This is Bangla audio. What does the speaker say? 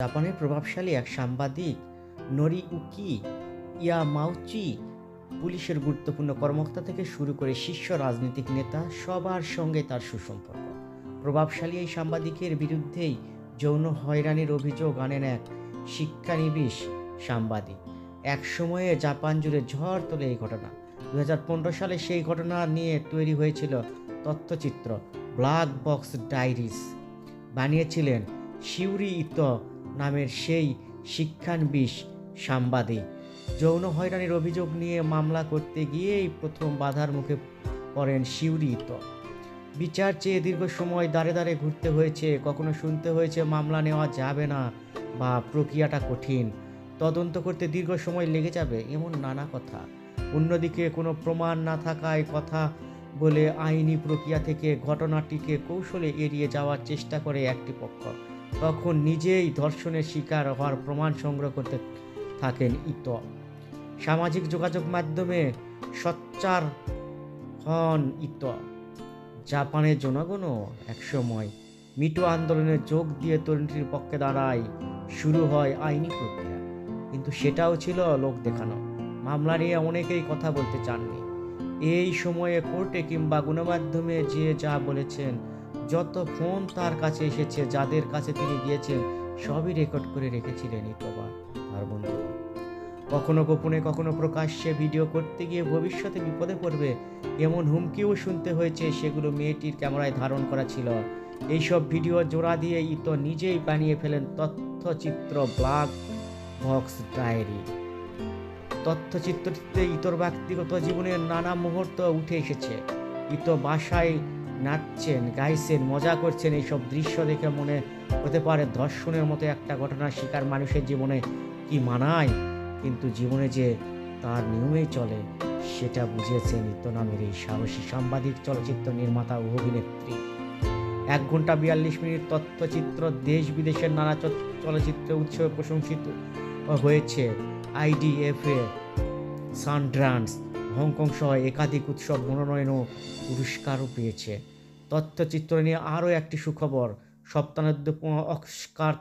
জাপানের প্রভাবশালী এক সাংবাদিক নরিউকি ইয়ামাউচি পুলিশের গুরুত্বপূর্ণ কর্মকর্তা থেকে শুরু করে শীর্ষ রাজনৈতিক নেতা সবার সঙ্গে তার সুসম্পর্ক। প্রভাবশালী এই সাংবাদিকের বিরুদ্ধেই যৌন হয়রানির অভিযোগ আনেন এক শিক্ষানবিশ সাংবাদিক। এক সময়ে জাপান জুড়ে ঝড় তোলে এই ঘটনা। 2015 সালে সেই ঘটনা নিয়ে তৈরি হয়েছিল তথ্যচিত্র ব্ল্যাক বক্স ডায়েরিজ। বানিয়েছিলেন শিউরি ইতো নামের সেই শিক্ষানবিশ সাংবাদিক। যৌন হয়রানির অভিযোগ নিয়ে মামলা করতে গিয়েই প্রথম বাধার মুখে পড়েন শিউরি ইতো। বিচার চেয়ে দীর্ঘ সময় দাঁড়ে দাঁড়ে ঘুরতে হয়েছে, কখনো শুনতে হয়েছে মামলা নেওয়া যাবে না বা প্রক্রিয়াটা কঠিন, তদন্ত করতে দীর্ঘ সময় লেগে যাবে, এমন নানা কথা। অন্যদিকে কোনো প্রমাণ না থাকায় কথা বলে আইনি প্রক্রিয়া থেকে ঘটনাটিকে কৌশলে এড়িয়ে যাওয়ার চেষ্টা করে একটি পক্ষ। তখন নিজেই ধর্ষণের শিকার হওয়ার প্রমাণ সংগ্রহ করতে থাকেন ইতো। সামাজিক যোগাযোগ মাধ্যমে সোচ্চার হন ইতো। জাপানের জনগণও একসময় মিটো আন্দোলনে যোগ দিয়ে তরুণীর পক্ষে দাঁড়ায়। শুরু হয় আইনি প্রক্রিয়া, কিন্তু সেটাও ছিল লোক দেখানো। মামলা নিয়ে অনেকেই কথা বলতে চাননি। এই সময়ে কোর্টে কিংবা গণমাধ্যমে যে যা বলেছেন, যত ফোন তার কাছে এসেছে, যাদের কাছে তিনি গিয়েছেন, সবই রেকর্ড করে রেখেছিলেন ইতোবা তার বন্ধুরা। কখনো গোপনে কখনো প্রকাশ্যে ভিডিও করতে গিয়ে ভবিষ্যতে বিপদে পড়বে এমন হুমকিও শুনতে হয়েছে। সেগুলো মেয়েটির ক্যামেরায় ধারণ করা ছিল। এইসব ভিডিও জোড়া দিয়ে ইতো নিজেই বানিয়ে ফেলেন তথ্যচিত্র ব্ল্যাক বক্স ডায়েরি। তথ্যচিত্রটিতে ইতোর ব্যক্তিগত জীবনের নানা মুহূর্ত উঠে এসেছে। ইতো বাসায় নাচছেন, গাইছেন, মজা করছেন। এইসব দৃশ্য দেখে মনে হতে পারে ধর্ষণের মতো একটা ঘটনার শিকার মানুষের জীবনে কি মানায়, কিন্তু জীবনে যে তার নিয়মেই চলে সেটা বুঝিয়েছেন ইতো নামের এই সাহসী সাংবাদিক, চলচ্চিত্র নির্মাতা ও অভিনেত্রী। 1 ঘন্টা 42 মিনিট তথ্যচিত্র দেশ বিদেশের নানা চলচ্চিত্র উৎসবে প্রশংসিত হয়েছে। IDFA, সানড্রান্স, হংকং সহ একাধিক উৎসব মনোনয়ন ও পুরস্কারও পেয়েছে। তথ্যচিত্র নিয়ে আরও একটি সুখবর, 57 অস্কার